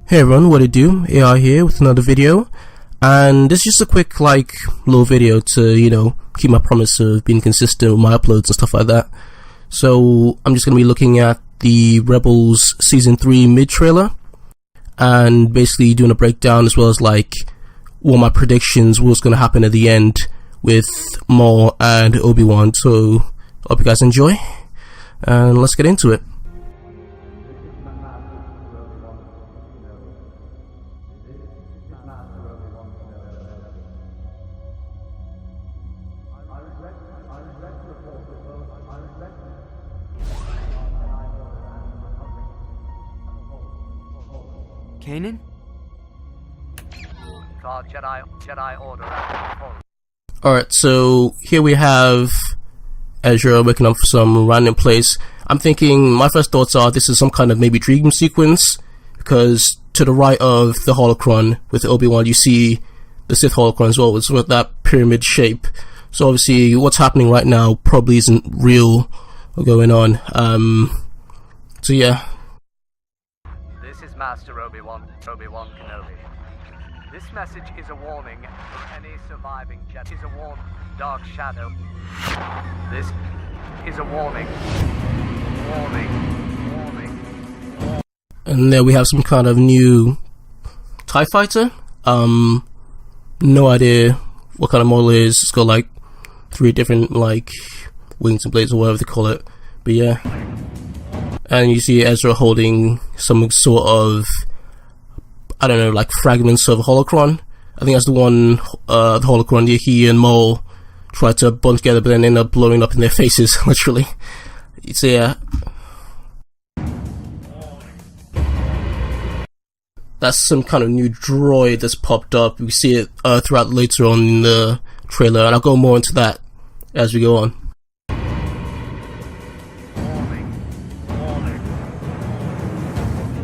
Hey everyone, what it do? AI here with another video, and this is just a quick little video to keep my promise of being consistent with my uploads and stuff like that. So I'm just going to be looking at the Rebels Season 3 mid-trailer and basically doing a breakdown as well as what my predictions what's going to happen at the end with Maul and Obi-Wan. So hope you guys enjoy and let's get into it. Kanan? Jedi Order. Alright, so here we have Ezra waking up for some random place. I'm thinking, my first thoughts are this is some kind of maybe dream sequence, because to the right of the holocron with Obi-Wan you see the Sith holocron as well with that pyramid shape. So obviously what's happening right now probably isn't real or going on. So yeah. This is Master Obi-Wan Kenobi. This message is a warning for any surviving Jedi. Is a warning, Dark Shadow. This is a warning. Warning. And there we have some kind of new TIE fighter. No idea what kind of model it is. It's got 3 different wings and blades or whatever they call it. But yeah. And you see Ezra holding some sort of, I don't know, fragments of a holocron. I think that's the one, the holocron that he and Maul tried to bond together, but then ended up blowing up in their faces, literally. So yeah. That's some kind of new droid that's popped up. We see it throughout later on in the trailer, and I'll go more into that as we go on.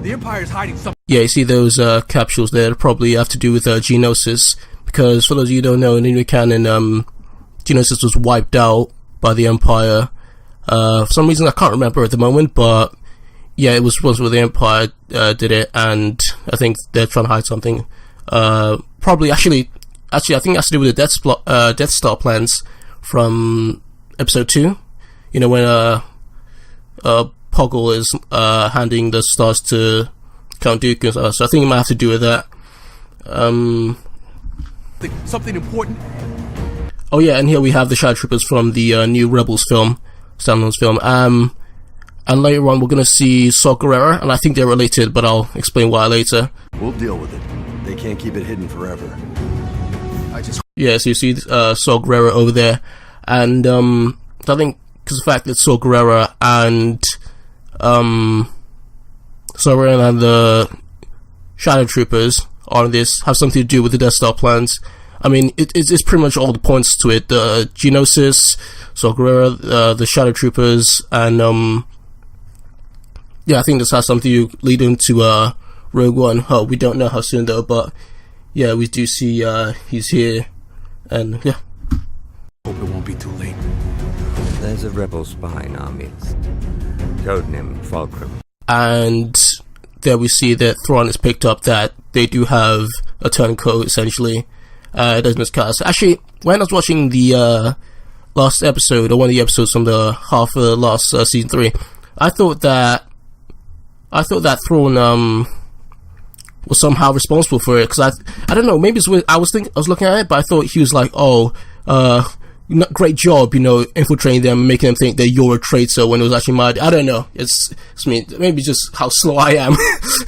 The Empire is hiding something. Yeah, you see those capsules there probably have to do with Geonosis, because for those of you who don't know, in the new canon, Geonosis was wiped out by the Empire. For some reason I can't remember at the moment, but yeah, it was responsible the Empire did it, and I think they're trying to hide something. Probably, actually, I think it has to do with the Death Star plans from Episode 2. You know, when Poggle is handing the stars to Count Dooku, so I think it might have to do with that. Something important. Oh yeah, and here we have the Shadow Troopers from the new Rebels film, Star Wars film. And later on we're gonna see Saw Gerrera, and I think they're related, but I'll explain why later. We'll deal with it. They can't keep it hidden forever. Yeah, so you see Saw Gerrera over there, and I think because of the fact that Saw Gerrera and the Shadow Troopers on this have something to do with the Death Star plans. I mean, it's pretty much all the points to it. The Geonosis, Saw Gerrera, the Shadow Troopers, and yeah, I think this has something to lead into Rogue One. Oh, we don't know how soon though, but yeah, we do see he's here, and yeah. Hope it won't be too late. There's a rebel spy in our midst. Codename Fulcrum. And there we see that Thrawn has picked up that they do have a turncoat, essentially. It does miscast. Actually, when I was watching the last episode, or one of the episodes from the half of the last season 3, I thought that Thrawn was somehow responsible for it, because I don't know, maybe it's I was looking at it, but I thought he was great job, infiltrating them, making them think that you're a traitor when it was actually I don't know. It's me. Maybe just how slow I am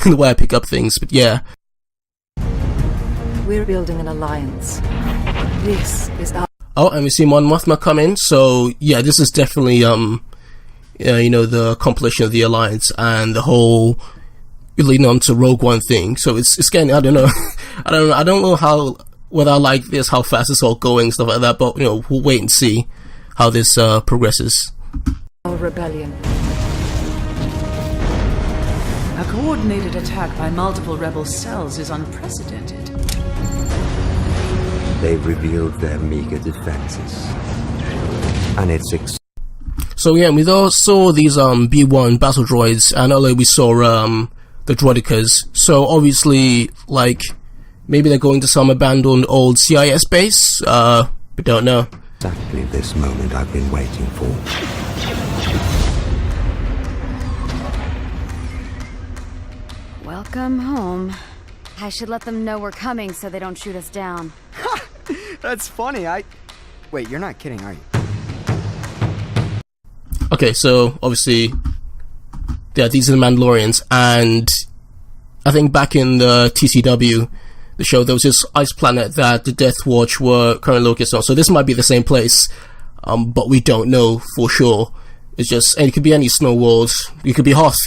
in the way I pick up things. But yeah. We're building an alliance. This is our. Oh, and we see Mon Mothma come in. So yeah, this is definitely the compilation of the alliance and the whole leading on to Rogue One thing. So it's getting, I don't know, I don't know whether I like this, how fast it's all going, stuff like that, but we'll wait and see how this progresses. Our rebellion. A coordinated attack by multiple rebel cells is unprecedented. They've revealed their meager defenses. And it's So yeah, we all saw these B1 battle droids, and earlier we saw the droidicas. So obviously, like, maybe they're going to some abandoned old CIS base. We don't know. Exactly this moment I've been waiting for. Welcome home. I should let them know we're coming so they don't shoot us down. That's funny. Wait, you're not kidding, are you? Okay, so obviously, yeah, these are the Mandalorians, and I think back in the TCW, the show, there was this ice planet that the Death Watch were currently located on. So this might be the same place, but we don't know for sure. It's just, and it could be any snow world. It could be Hoth.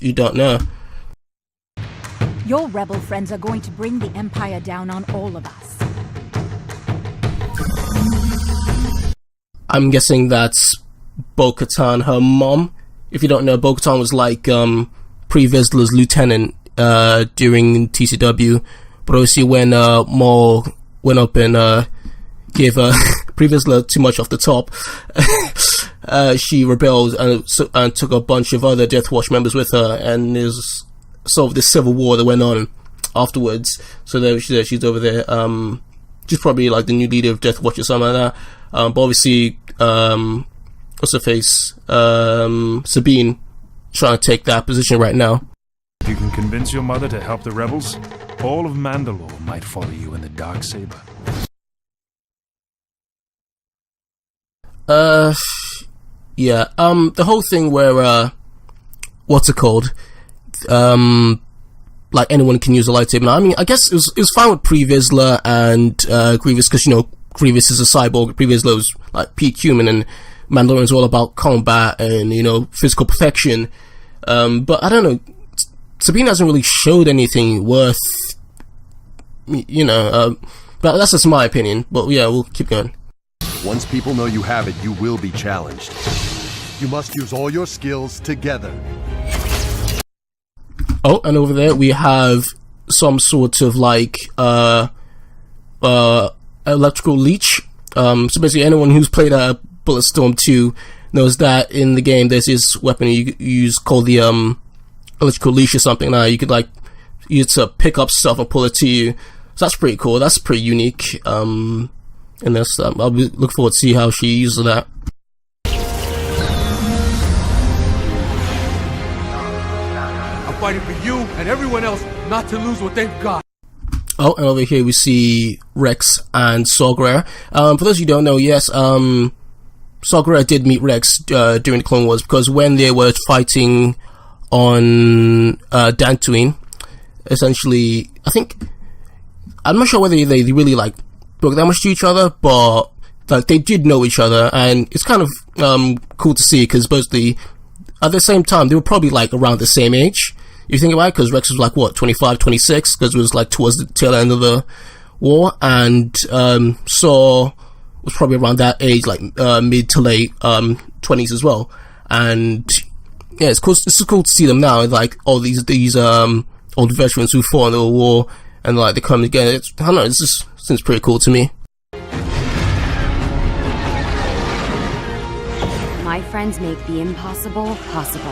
You don't know. Your rebel friends are going to bring the Empire down on all of us. I'm guessing that's Bo-Katan, her mom. If you don't know, Bo-Katan was like Pre Vizsla's lieutenant during TCW. But obviously when Maul went up and gave Pre Vizsla too much off the top, she rebelled and took a bunch of other Death Watch members with her, and there's sort of this civil war that went on afterwards. So there she's over there. She's probably like the new leader of Death Watch or something like that. But obviously, what's her face? Sabine trying to take that position right now. If you can convince your mother to help the rebels, all of Mandalore might follow you in the Darksaber. Yeah. The whole thing where what's it called? Like anyone can use a lightsaber now. I mean, I guess it was fine with Pre Vizsla and Grievous, because, you know, Grievous is a cyborg, Pre Vizsla was like peak human, and Mandalorian's all about combat and, you know, physical perfection. But I don't know, Sabine hasn't really showed anything worth, you know, but that's just my opinion. But yeah, we'll keep going. Once people know you have it, you will be challenged. You must use all your skills together. Oh, and over there we have some sort of like electrical leech. So basically anyone who's played Bulletstorm 2 knows that in the game there's this weapon you use called the electrical leash or something. Now you could like use to pick up stuff and pull it to you. So that's pretty cool. That's pretty unique. And that's I'll look forward to see how she uses that. Fighting for you and everyone else not to lose what they've got. Oh, and over here we see Rex and Saw Gerrera. For those who don't know, yes, Saw Gerrera did meet Rex during the Clone Wars, because when they were fighting on Dantooine, essentially, I think, I'm not sure whether they really like spoke that much to each other, but like they did know each other, and it's kind of cool to see, because supposedly at the same time they were probably like around the same age. You think about it, because Rex was like, what, 25, 26, because it was like towards the tail end of the war, and Saw was probably around that age, like mid to late 20s as well. And yeah, it's cool. It's cool to see them now, like all these old veterans who fought in the war, and like they come together. I don't know, it just seems pretty cool to me. My friends make the impossible possible.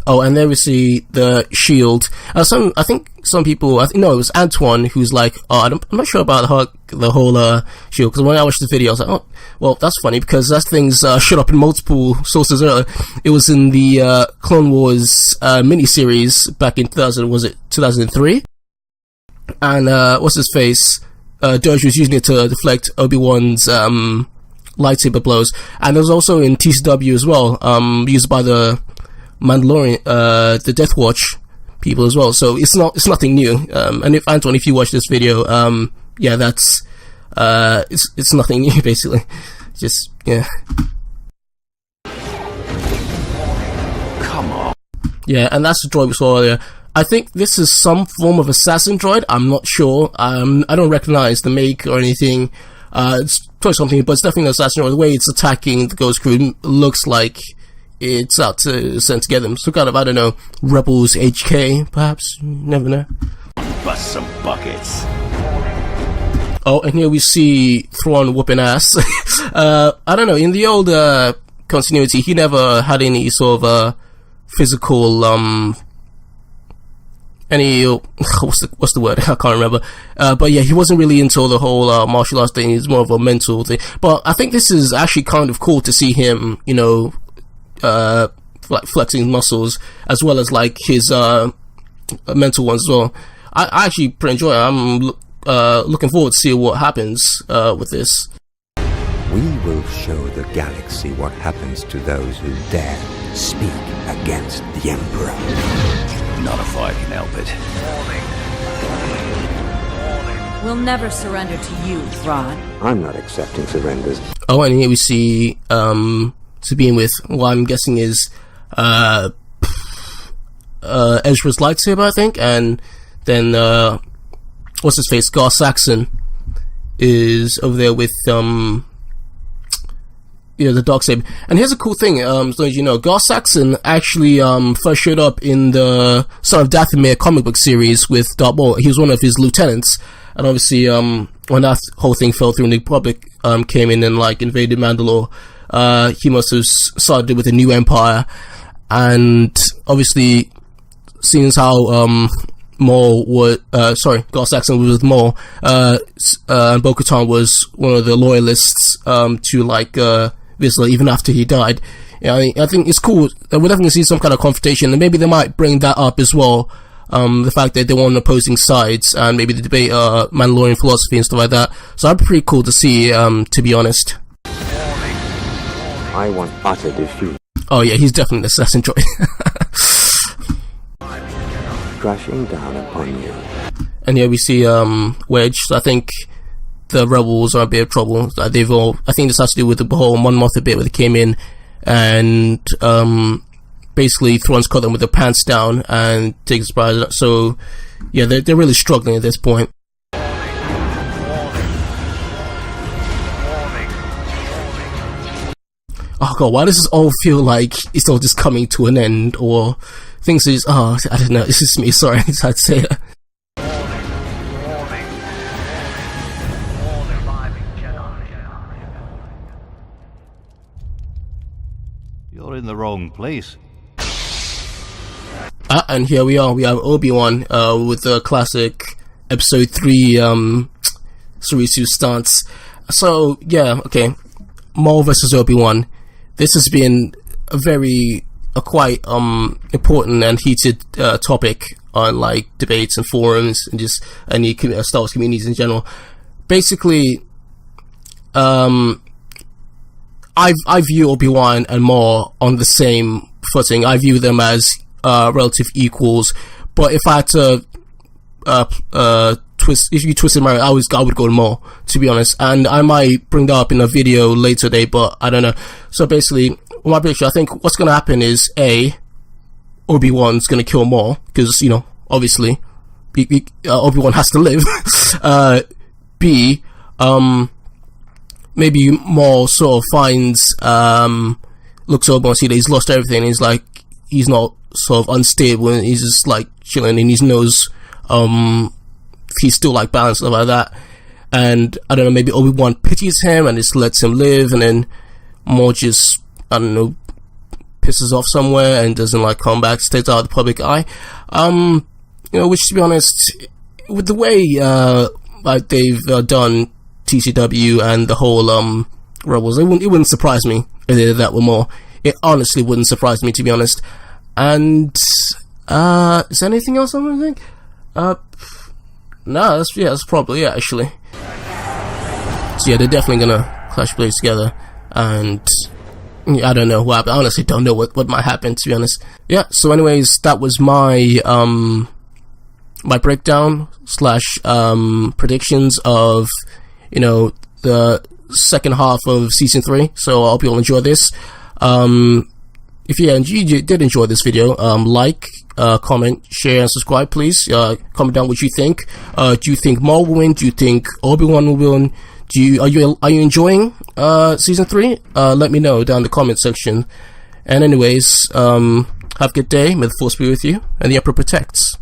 Oh, and there we see the shield. I think some people, it was Antoine who's like, I'm not sure about the whole shield, because when I watched the video I was like, oh, well, that's funny, because that thing's showed up in multiple sources earlier. It was in the Clone Wars miniseries back in 2003, and what's his face, Doge was using it to deflect Obi-Wan's lightsaber blows, and it was also in TCW as well, used by the Mandalorian, the Death Watch people as well. So it's nothing new. And if Anton, if you watch this video, yeah, that's it's nothing new basically. Just yeah. Come on. Yeah, and that's the droid we saw earlier. I think this is some form of assassin droid. I'm not sure. I don't recognize the make or anything. It's probably something, but it's definitely an assassin droid. The way it's attacking the Ghost Crew looks like it's out to send together. So kind of, I don't know, Rebels HK, perhaps? You never know. Bust some buckets. Oh, and here we see Thrawn whooping ass. I don't know, in the old continuity, he never had any sort of physical any what's the word? I can't remember. But yeah, he wasn't really into the whole martial arts thing. He's more of a mental thing. But I think this is actually kind of cool to see him, you know, like flexing muscles as well as like his mental ones as well. I actually pretty enjoy it. I'm looking forward to see what happens with this. We will show the galaxy what happens to those who dare speak against the Emperor. Not if I can help it. We'll never surrender to you, Thrawn. I'm not accepting surrenders. Oh, and here we see Sabine with what I'm guessing is Ezra's lightsaber, I think, and then what's his face? Gar Saxon is over there with you know, the darksaber. And here's a cool thing, so as you know, Gar Saxon actually first showed up in the Son of Dathomir comic book series with Darth Maul. He was one of his lieutenants, and obviously when that whole thing fell through and the Republic came in and like invaded Mandalore, he must have started with a new empire. And obviously, seeing as how Gar Saxon was with Maul, and Bo-Katan was one of the loyalists to like Vizsla even after he died. Yeah, I think it's cool. We're definitely see some kind of confrontation, and maybe they might bring that up as well. The fact that they were on opposing sides, and maybe the debate Mandalorian philosophy and stuff like that. So that'd be pretty cool to see, to be honest. I want utter defeat. Oh yeah, he's definitely the assassin droid. Crashing down upon you. And here we see Wedge. So I think the rebels are a bit of trouble. I think this has to do with the whole Mon Mothma bit where they came in and basically Thrawn's caught them with their pants down and takes surprise. So yeah, they're really struggling at this point. Oh god, why does this all feel like it's all just coming to an end, or things is, I don't know, this is me, sorry, I just had to say it. You're in the wrong place. And here we are, we have Obi-Wan with the classic episode 3 Surisu stance. So yeah, okay, Maul versus Obi-Wan. This has been a quite important and heated topic on like debates and forums and just any Star Wars communities in general. Basically, I view Obi-Wan and Maul on the same footing. I view them as relative equals. But if I had to if you twisted my, I would go to Maul, to be honest. And I might bring that up in a video later today, but I don't know. So basically, my prediction, I think what's going to happen is Obi-Wan's going to kill Maul, because, you know, obviously, Obi-Wan has to live. B, maybe Maul sort of finds, looks over and see that he's lost everything, and he's like, he's not sort of unstable, and he's just like chilling, and he knows, he's still like balanced, stuff like that. And I don't know, maybe Obi-Wan pities him and just lets him live, and then Maul just, I don't know, pisses off somewhere and doesn't like come back, stays out of the public eye. You know, which, to be honest, with the way like they've done TCW and the whole Rebels, it wouldn't surprise me if they did that with Maul. It honestly wouldn't surprise me, to be honest. And is there anything else I'm gonna think? No, that's probably it, actually. So yeah, they're definitely gonna clash blades together, and I don't know what happened. I honestly don't know what might happen, to be honest. Yeah, so anyways, that was my my breakdown / predictions of, you know, the second half of season 3. So I hope you all enjoy this. If you did enjoy this video, like, comment, share, and subscribe, please. Comment down what you think. Do you think Maul will win? Do you think Obi-Wan will win? Are you enjoying season 3? Let me know down in the comment section. And anyways, have a good day. May the Force be with you, and the Emperor protects.